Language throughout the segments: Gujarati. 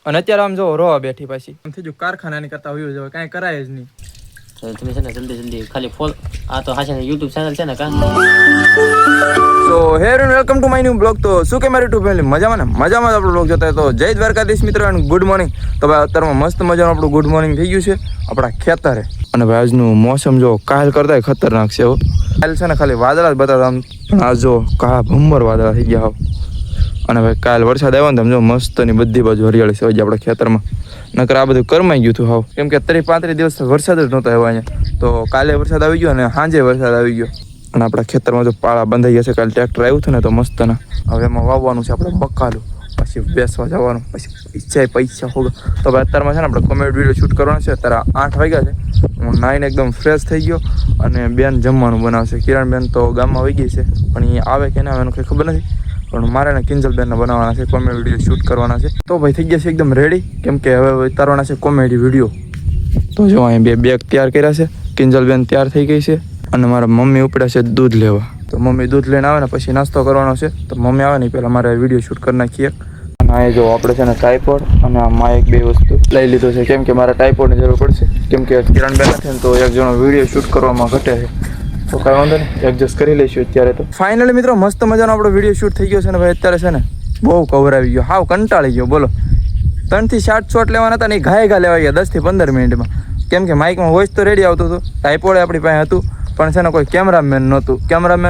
અને અત્યારે આમ જો રોવા બેઠી પાછી આમ થઈ ગયું કારખાનાની કરતા હોય જો કાંઈ કરાય જ નહીં. તમે છે ને જલ્દી ખાલી ફોલ આ તો હાશે YouTube ચેનલ છે ને કા. So here and welcome to my new blog. તો શું કે મારી યુટ્યુબ ફેમિલી મજામાં આપણો બ્લોગ જોતા તો જય દ્વારકાધીશ મિત્રો એન્ડ ગુડ મોર્નિંગ. તો ભાઈ અત્યારમાં મસ્ત મજાનું આપણું ગુડ મોર્નિંગ થઈ ગયું છે આપણા ખેતરે. અને ભાઈ આજનું મોસમ જો કાલ કરતા ખતરનાક છે. કાલ છે ને ખાલી વાદળા જ બતાવતા આમ, પણ આ જો કાળા ભંબર વાદળા થઈ ગયા. અને ભાઈ કાલ વરસાદ આવ્યો ને તમે જો મસ્તની બધી બાજુ હરિયાળી છે આપણા ખેતરમાં. નકર આ બધું કરમાઈ ગયું હતું હાવ, કેમ કે 35 દિવસ વરસાદ જ નહોતો આવ્યો અહીંયા. તો કાલે વરસાદ આવી ગયો અને સાંજે વરસાદ આવી ગયો. અને આપણા ખેતરમાં જો પાળા બંધાઈ ગયા છે. કાલે ટ્રેક્ટર આવ્યું હતું ને તો મસ્તના. હવે એમાં વાવવાનું છે આપણે બકાલું, પછી બેસવા જવાનું, પછી પૈસા હોગા. તો ભાઈ અત્યારમાં છે ને આપણે કોમેડી વિડીયો શૂટ કરવાનો છે. અત્યારે 8 વાગ્યા છે. હું નાઈને એકદમ ફ્રેશ થઈ ગયો અને બેન જમવાનું બનાવશે. કિરણ બેન તો ગામમાં વહી ગઈ છે, પણ એ આવે કે ના આવે એનું કંઈ ખબર નથી. પણ મારે ને કિંજલ બેનને બનાવવાના છે, કોમેડી વિડીયો શૂટ કરવાના છે. તો ભાઈ થઈ ગયા છે એકદમ રેડી, કેમ કે હવે ઉતારવાના છે કોમેડી વિડીયો. તો જો અહીં બે બેગ તૈયાર કર્યા છે. કિંજલ બેન તૈયાર થઈ ગઈ છે અને મારા મમ્મી ઉપડ્યા છે દૂધ લેવા. તો મમ્મી દૂધ લઈને આવે ને પછી નાસ્તો કરવાનો છે. તો મમ્મી આવે ને પહેલાં મારે વિડીયો શૂટ કરી નાખીએ. અને આ જો આપણે છે ને ટ્રાયપોડ અને આ માઇક બે વસ્તુ લઈ લીધું છે, કેમ કે મારે ટ્રાયપોડની જરૂર પડશે. કેમ કે કિરણ બેન નથી ને તો એક જણો વિડીયો શૂટ કરવામાં ઘટે છે. તો કાંઈ વાંધો નહીં, એડજસ્ટ કરી લઈશું અત્યારે. તો ફાઇનલી મિત્રો મસ્ત મજાનો આપણો વિડીયો શૂટ થઈ ગયો છે. ને ભાઈ અત્યારે છે ને બહુ કવર આવી ગયો, હાવ કંટાળી ગયો. બોલો 3 થી 7 શોટ લેવાના હતા ને એ ઘાય લેવા ગયા 10 થી 15 મિનિટમાં. કેમ કે માઇકમાં વોઇસ તો રેડી આવતું હતું, ટ્રાયપોડ આપણી પાસે હતું, પણ છે ને કોઈ કેમેરામેન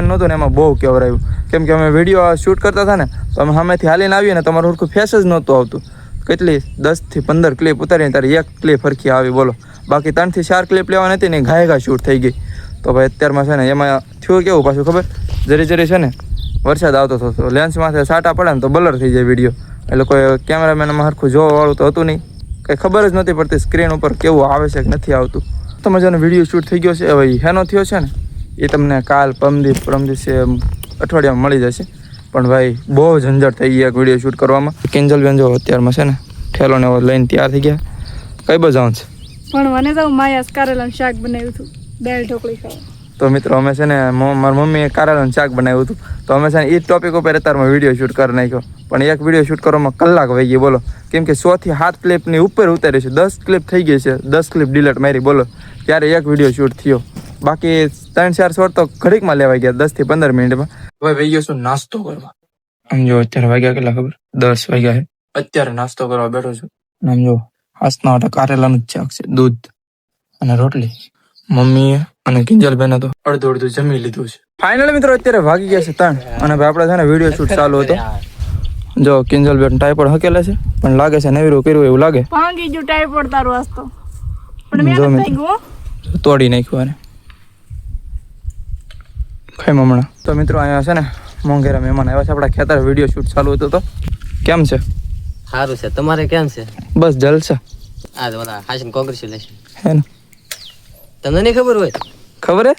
નહોતું ને એમાં બહુ કવર આવ્યું. કેમ કે અમે વિડીયો શૂટ કરતા હતા ને તો અમે સામેથી હાલીને આવીએ ને તમારું સરખું ફેસ જ નહોતું આવતું. કેટલી 10 થી 15 ક્લિપ ઉતારીને તારી એક ક્લિપ ફરખી આવી. બોલો બાકી 3 થી 4 ક્લિપ લેવાની હતી ને ઘાય શૂટ થઈ ગઈ. તો ભાઈ અત્યારમાં છે ને એમાં થયું કેવું પાછું ખબર, જરી છે ને વરસાદ આવતો હતો તો લેન્સમાંથી સાટા પડે ને તો બ્લર થઈ જાય વિડીયો. એટલે કોઈ કેમેરામેનમાં સરખું જોવાવાળું તો હતું નહીં, કંઈ ખબર જ નહોતી પડતી સ્ક્રીન ઉપર કેવું આવે છે કે નથી આવતું. તો મજાનો વિડીયો શૂટ થઈ ગયો છે. હવે હેનો થયો છે ને એ તમને કાલ પરમ દિવસે અઠવાડિયામાં મળી જશે. પણ ભાઈ બહુ ઝંઝટ થઈ ગઈ એક વિડીયો શૂટ કરવામાં. કિંજલ બેન જો અત્યારમાં છે ને ઠેલોને લઈને તૈયાર થઈ ગયા. કઈ બાજુ જવાનું છે? પણ મને તો માયા કારેલાનું શાક બનાવ્યું હતું, દાળ ઢોકળી ખાવા. તો મિત્રો અમે છે ને મારી મમ્મીએ કારેલાનું શાક બનાવ્યું હતું. તો અમે છે ને એ ટોપિક ઉપર અત્યારમાં વિડીયો શૂટ કરી નાખ્યો. પણ એક વિડીયો શૂટ કરવામાં કલાક વહી ગઈ. બોલો કેમ કે 100 થી 7 ક્લિપની ઉપર ઉતારી છે. 10 ક્લિપ થઈ ગઈ છે, 10 ક્લિપ ડિલીટ મારી. બોલો ત્યારે એક વિડીયો શૂટ થયો. બાકી 3-4 શોટ તો ઘડીકમાં લેવાઈ ગયા 10 થી 15 મિનિટમાં. હવે વહી ગયો છું નાસ્તો કરવા. આમ જો અત્યારે વાગ્યા કેટલા ખબર? 10 વાગ્યા છે. અત્યારે નાસ્તો કરવા બેઠો છું. આમ જો હાસના માટે કારેલાનું જ શાક છે, દૂધ અને રોટલી. મમ્મીએ અને કિંજલ બેને તો અડધું જમી લીધું છે. ફાઇનલી મિત્રો અત્યારે વાગી ગયા છે 3 અને આપણે છે ને વિડીયો શૂટ ચાલુ હતો. જો કિંજલ બેન ટાઈપોડ હકેલે છે, પણ લાગે છે નવીરું કર્યું એવું લાગે. ભાંગી ગયું ટાઈપોડ તારું આસ્તો, પણ મેં નથી ગયો, તોડી નાખ્યું આને. ખાઈ હમણાં. તો મિત્રો અહીંયા છે ને મોંઘેરા મહેમાન આવ્યા છે આપણા ખેતર. વિડીયો શૂટ ચાલુ હતો. તો કેમ છે? સારું છે. તમારે કેમ છે? બસ જલસા. આ બોલા હાશન કોંગ્રેચ્યુલેશન. હે ને તમને નહીં ખબર હોય? ખબર હે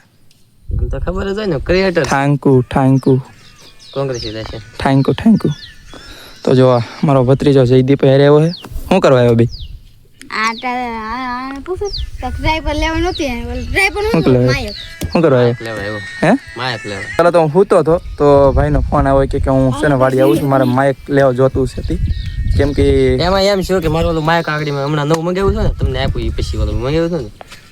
તો ખબર જ હોય ને, ક્રિએટર. થેન્કુ કોંગ્રેચ્યુલેશન. થેન્કુ. તો જો મારો ભત્રીજો જયદીપ હેરે આવ્યો છે. શું કરવા આવ્યો ભાઈ? શું કરવા આવ્યો? હે માયક લેવા. ચાલો તો હું સૂતો હતો તો ભાઈનો ફોન આવ્યો કે હું છે ને વાડી આવું છું, મારે માયક લેવા જોતું છે. કેમ કે એમાં એમ છે કે મારું ઓલું માયક આગળ હમણાં નવું મંગાવ્યું છે ને, તમને આપ્યું એ પછી ઓલું મંગાવ્યું છે ને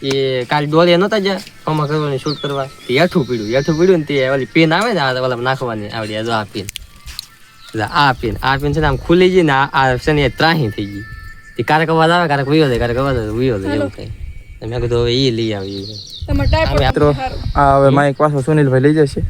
એ કાલ ડોલે નતા જ્યાં ફોમાં કરવાની શૂટ કરવા. એ હેઠું પીડ્યું ને તે ઓલી પેન આવે ને આ ઓલા નાખવાની આવડી. જો આ પેન છે ને આમ ખુલી ગઈ ને આ છે ને એ ત્રાહી થઈ ગઈ. એ કારક અવાજ આવે, કારક વયો જાય, કારક અવાજ વયો જાય એવું કઈ. મેં કીધું હવે એ લઈ આવી. મિત્રો આ હવે માઇક પાછો સુનિલભાઈ લઈ જશે.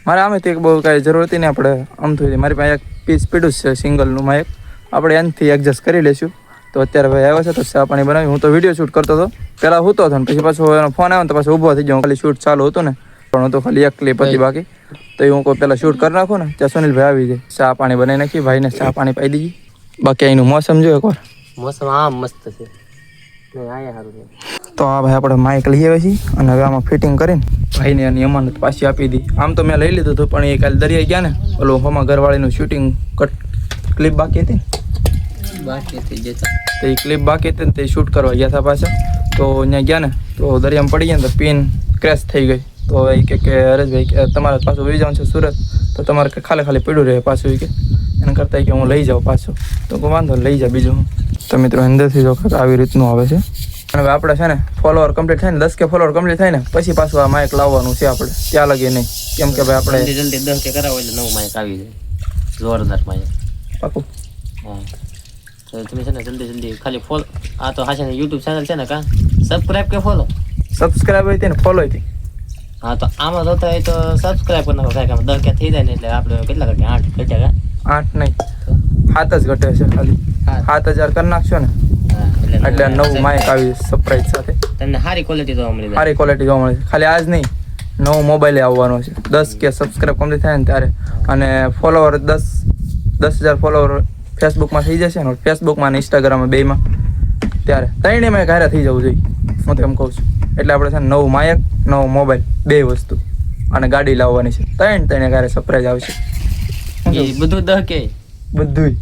મારે આમે તો બહુ કાંઈ જરૂર હતી ને, આપણે આમ થઈ મારી પાસે એક પીસ પીડું છે સિંગલનું માઇક, આપણે એનાથી એડજસ્ટ કરી લઈશું. તો અત્યારે ભાઈ આવ્યો છે તો ચા પાણી બનાવી. હું તો વિડીયો શૂટ કરતો હતો, પહેલાં સૂતો હતો ને પછી પાછો એનો ફોન આવ્યો ને તો પાછો ઊભો થઈ ગયો. ખાલી શૂટ ચાલુ હતું ને, પણ હું તો ખાલી એક ક્લિપ હતી બાકી. તો હું કોઈ પહેલાં શૂટ કરી નાખું ને ત્યાં સુનિલભાઈ આવી જાય. ચા પાણી બનાવી નાખી, ભાઈને ચા પાણી પાઈ દીધી. બાકી અહીંનું મોસમ જો એકવાર. મોસમ આમ મસ્ત છે. તો આ ભાઈ આપણે માઇક લઈ આવ્યા છીએ અને હવે આમાં ફિટિંગ કરીને ભાઈને એની અમાનત પાછી આપી દી. આમ તો મેં લઈ લીધું હતું, પણ એ કાલે દરિયાઈ ગયા ને ઓલું હોમાં ઘરવાળીનું શૂટિંગ ક્લિપ બાકી હતી તો એ ક્લિપ બાકી હતી ને તે શૂટ કરવા ગયા હતા પાછા. તો અહીંયા ગયા ને તો દરિયામાં પડી ગયા ને તો પિન ક્રેશ થઈ ગઈ. તો એ કે હરેશભાઈ કે તમારે પાછું વહી જવાનું છે સુરત, તો તમારે ખાલી પડ્યું રહે પાછું. એ કે એના કરતાં કે હું લઈ જાઉં પાછું. તો વાંધો લઈ જા બીજું હું. તો મિત્રો અંદરથી જો કંઈક આવી રીતનું આવે છે. અને હવે આપણે છે ને ફોલોવર કમ્પ્લીટ થાય ને 10K ફોલોવર કમ્પ્લીટ થાય ને પછી પાછું આ માઇક લાવવાનું છે આપણે, ત્યાં લગી નહીં, કેમ કે ભાઈ આપણે જલ્દી 10K કરાવો એટલે નવું માઇક આવી જાય, જોરદાર માઇક. પાકું. હા તો તમે છે ને જલ્દી ખાલી ફોલો, આ તો હા છે ને યુટ્યુબ ચેનલ છે ને કા સબસ્ક્રાઇબ કે ફોલો, સબસ્ક્રાઈબ હોય ને ફોલો હોય. હા તો આમાં જોતા હોય તો સબસ્ક્રાઇબ કરી નાખો, કાંઈક આમાં 10K થઈ જાય ને એટલે આપણે કેટલા ઘટ્યા 8 ઘટ્યા કા 8 નહીં 7 જ ઘટે છે ખાલી, 7000 કરી નાખશો ને એટલે નવું માઇક આવી સરપ્રાઈઝ સાથે તમને સારી ક્વોલિટી જોવા મળી જાય. સારી ક્વોલિટી જોવા મળે છે. ખાલી આજ નહીં, નવો મોબાઈલ આવવાનો છે 10K સબસ્ક્રાઈબ કમ્પ્લીટ થાય ને ત્યારે, અને ફોલોવર 10,000 ફોલોવર ફેસબુકમાં થઈ જશે ને, ફેસબુકમાં અને ઇન્સ્ટાગ્રામમાં બેયમાં, ત્યારે ત્રણેયમાં ઘારા થઈ જવું જોઈએ હું તો એમ કહું છું. એટલે આપણે છે ને નવું માયક, નવો મોબાઈલ, બે વસ્તુ અને ગાડી લાવવાની છે, ત્રણે ઘારે સરપ્રાઈઝ આવશે. એ બધું 10K બધુંય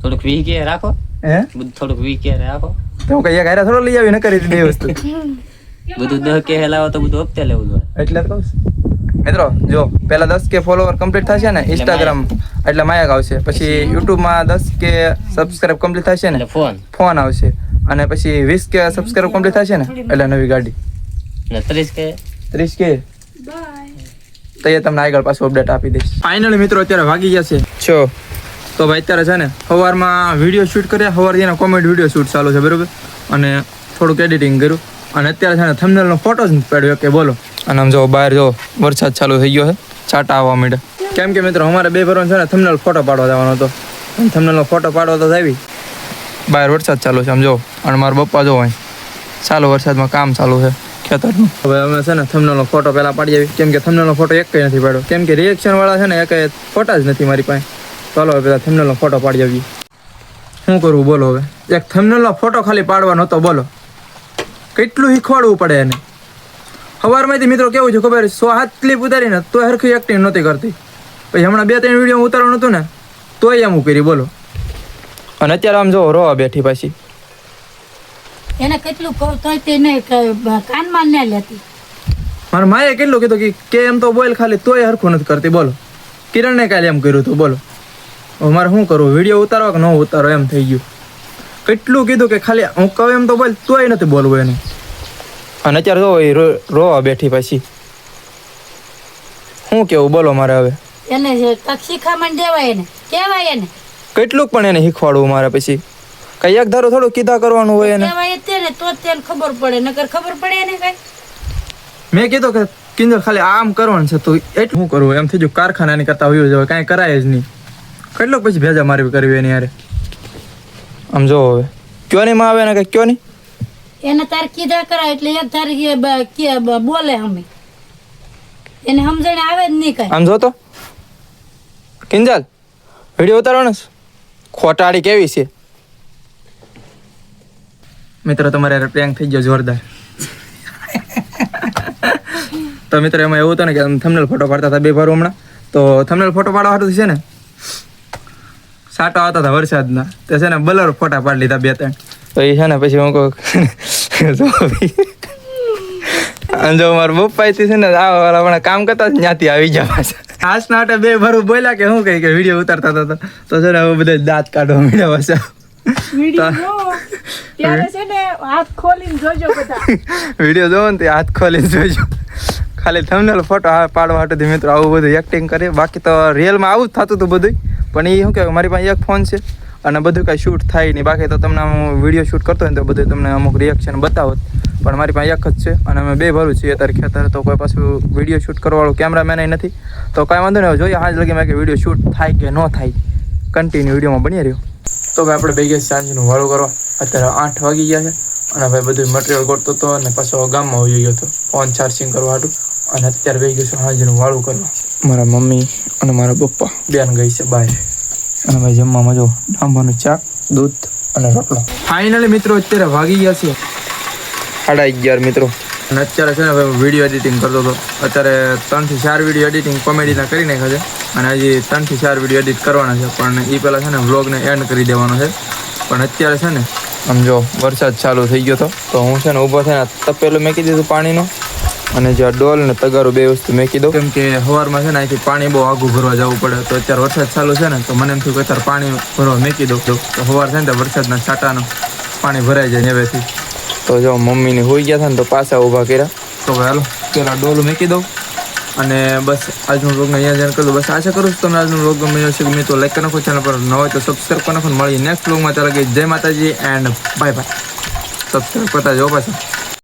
થોડુંક 20K રાખો, હે બધું થોડુંક 20K રાખો, તો કઈ ઘારે થોડો લઈ આવી ન કરી બે વસ્તુ બધું 10K લાવો તો બધું હપ્તે લેવું જોઈએ. એટલે જ કહું છું મિત્રો, જો પહેલા 10K ફોલોવર કમ્પ્લીટ થશે ને ઇન્સ્ટાગ્રામ એટલે માયક આવશે, પછી યુટ્યુબમાં 10K સબસ્ક્રાઇબ કમ્પ્લીટ થશે ને એટલે ફોન આવશે, અને પછી 20K સબસ્ક્રાઇબ કમ્પ્લીટ થશે ને એટલે નવી ગાડી, ને 30K તો એ તમને આગળ પાછું અપડેટ આપી દઈશ. ફાઇનલી મિત્રો અત્યારે વાગી ગયા છે 6, તો ભાઈ અત્યારે છે ને સવારમાં વિડીયો શૂટ કર્યા, સવારથી એના કોમેડી વિડીયો શૂટ ચાલુ છે બરોબર, અને થોડુંક એડિટિંગ કર્યું, અને અત્યારે છે ને થંબનેલનો ફોટો જ નથી પાડ્યો કે બોલો. અને આમ જો બહાર જો વરસાદ ચાલુ થઈ ગયો છે, છાંટા આવવા માંડ્યા, કેમ કે મિત્રો અમારે બે ભરવાનું છે ને થંબનેલ ફોટો પાડવા જવાનો હતો, થંબનેલનો ફોટો પાડવા તો આવી બહાર વરસાદ ચાલુ છે આમ જો, અને મારા પપ્પા જો અહીં ચાલુ વરસાદમાં કામ ચાલુ છે ખેતરનું. હવે અમે છે ને થંબનેલનો ફોટો પહેલાં પાડી આવી, કેમ કે થંબનેલનો ફોટો એક કંઈ નથી પાડ્યો, કેમ કે રિએક્શન વાળા છે ને એક ફોટા જ નથી મારી પાસે. ચાલો હવે પેલા થંબનેલનો ફોટો પાડી આવીએ. શું કરવું બોલો, હવે એક થંબનેલનો ફોટો ખાલી પાડવાનો હતો, બોલો કેટલું શીખવાડવું પડે એને. સવારમાંથી મિત્રો કેવું છે ખબર, 100 ક્લિપ ઉતારીને તો હરખી એક્ટિંગ નહોતી કરતી, પછી હમણાં 2-3 વિડીયો ઉતારવાનું હતું ને તોય એમ કરી બોલો, અને અત્યારે આમ જો રોવા બેઠી પાછી. એને કેટલું કહું તોય તે નહીં કાનમાં ન લેતી. મારા માએ કેટલું કીધું કે એમ તો બોલ ખાલી, તોય હરખું નથી કરતી બોલો. કિરણને કાલે એમ કર્યું હતું બોલો, હવે મારે શું કરવું, વિડીયો ઉતારવા કે ન ઉતારો એમ થઈ ગયું. કેટલું કીધું કે ખાલી હું કહું એમ તો બોલ, તોય નથી બોલવું એને, અને અત્યારે જો એ રોવા બેઠી પછી. શું કેવું બોલો મારે હવે, એને કાંઈક શીખામણ દેવાય, એને કહેવાય, એને કેટલુંક પણ એને શીખવાડવું મારે પછી. કઈ એક ધારો થોડું કીધા કરવાનું હોય એને, કહેવાય તે ને તો જ તેને ખબર પડે, નકર ખબર પડે એને કઈ. મેં કીધું કે કિંજલ ખાલી આમ કરવાનું છે, તો એટલું શું કરવું એમ થઈ ગયું, કારખાનાની કરતા હોય જ હવે કાંઈ કરાય જ નહીં. કેટલોક પછી ભેજા મારી કરવી એની યારે. આમ જો હવે કયો નહીં માં આવે ને કઈ કયો નહીં, એને તાર કીધા કરાય એટલે એક ધારી બોલે અમે, એને સમજણ આવે જ નહીં કઈ. આમ જો તો કિંજલ વિડીયો ઉતારવાનો ખોટાડી કેવી છે. મિત્રો તમારે પ્રેન્ક થઈ ગયો જોરદાર. તો મિત્રો એમાં એવું હતું ને કે થંબનેલ ફોટો પાડતા હતા બે ભારું હમણાં, તો થંબનેલ ફોટો પાડવા હાટું છે ને સાટા આવતા હતા વરસાદના, તે છે ને બલર ફોટા પાડી લીધા 2-3. તો એ છે ને પછી હું કહું જો મારા પપ્પા છે ને આ કામ કરતા ત્યાંથી આવી ગયા પાછા. હાસના હાટે બે ભરું બોલ્યા કે શું કહી કે વિડીયો ઉતારતા હતા, તો છે ને હવે બધા દાંત કાઢવા મળ્યા પાછા. ત્યારે છે ને હાથ ખોલીને જોજો બધા. વિડીયો જોવો ને તે હાથ ખોલીને જોજો. ખાલી થંબનેલ ફોટો પાડવા માટે મિત્રો આવું બધું એક્ટિંગ કરે, બાકી તો રિયલમાં આવું જ થતું હતું બધું. પણ એ શું કહેવાય, મારી પાસે એક ફોન છે અને બધું કાંઈ શૂટ થાય નહીં, બાકી તો તમને હું વિડીયો શૂટ કરતો હોય ને તો બધું તમને અમુક રિએક્શન બતાવો, પણ મારી પાસે એક જ છે અને અમે બે ભરું છીએ અત્યારે ખેતર, તો કોઈ પાછું વિડીયો શૂટ કરવાવાળું કેમેરામેન નથી, તો કાંઈ વાંધો નહીં. જોઈએ આજ લગી મેં કે વિડીયો શૂટ થાય કે ન થાય, કન્ટિન્યુ વિડીયોમાં બની રહ્યો. તો ભાઈ આપણે બે ગયા સાંજનું વાળું કરવા, અત્યારે 8 વાગી ગયા છે, અને ભાઈ બધું મટીરિયલ ગોતતો હતો અને પાછો ગામમાં આવી ગયો હતો ફોન ચાર્જિંગ કરવા હાટું, અને અત્યારે બે ગયું છું સાંજનું વાળું કરવા. મારા મમ્મી અને મારા પપ્પા બેન ગઈ છે બહાર, અને ભાઈ જમવામાં જો ડાંભાનું શાક, દૂધ અને રોટલો. ફાઇનલી મિત્રો અત્યારે વાગી ગયા છે 11:30 મિત્રો, અને અત્યારે છે ને ભાઈ વિડીયો એડિટિંગ કરતો હતો. અત્યારે 3 થી 4 વિડીયો એડિટિંગ કોમેડીના કરી નાખ્યા છે, અને હજી 3 થી 4 વિડીયો એડિટ કરવાના છે, પણ એ પહેલાં છે ને વ્લોગને એન્ડ કરી દેવાનો છે. પણ અત્યારે છે ને આમ જો વરસાદ ચાલુ થઈ ગયો હતો, તો હું છે ને ઊભો થઈને તપેલું મેકી દીધું પાણીનું, અને જે ડોલ ને તગારું બે વસ્તુ મેકી દઉં, કેમ કે સવારમાં છે ને અહીંથી પાણી બહુ આઘું ભરવા જવું પડે. તો અત્યારે વરસાદ ચાલુ છે ને, તો મને એમ થયું કે અત્યારે પાણી ભરવા મેકી દઉં, તો સવાર છે ને વરસાદના છાંટાનો પાણી ભરાઈ જાય હવેથી. તો જો મમ્મીને હોઈ ગયા હતા ને તો પાછા ઊભા કર્યા. તો હવે હાલો પેલા ડોલું મૂકી દઉં અને બસ આજનો વ્લોગને અહીંયા જાણ કરી દઉં. બસ આશા કરું છું તમને આજનો વ્લોગ ગમે હશે. ગમે તો લાઈક કરી નાખો, ચેનલ પર ન હોય તો સબસ્ક્રાઈબ કરી નાખો. મળીએ નેક્સ્ટ વ્લોગમાં. ત્યારે જય માતાજી એન્ડ બાય બાય. સબસ્ક્રાઈબ કરતા જાઓ પાછા.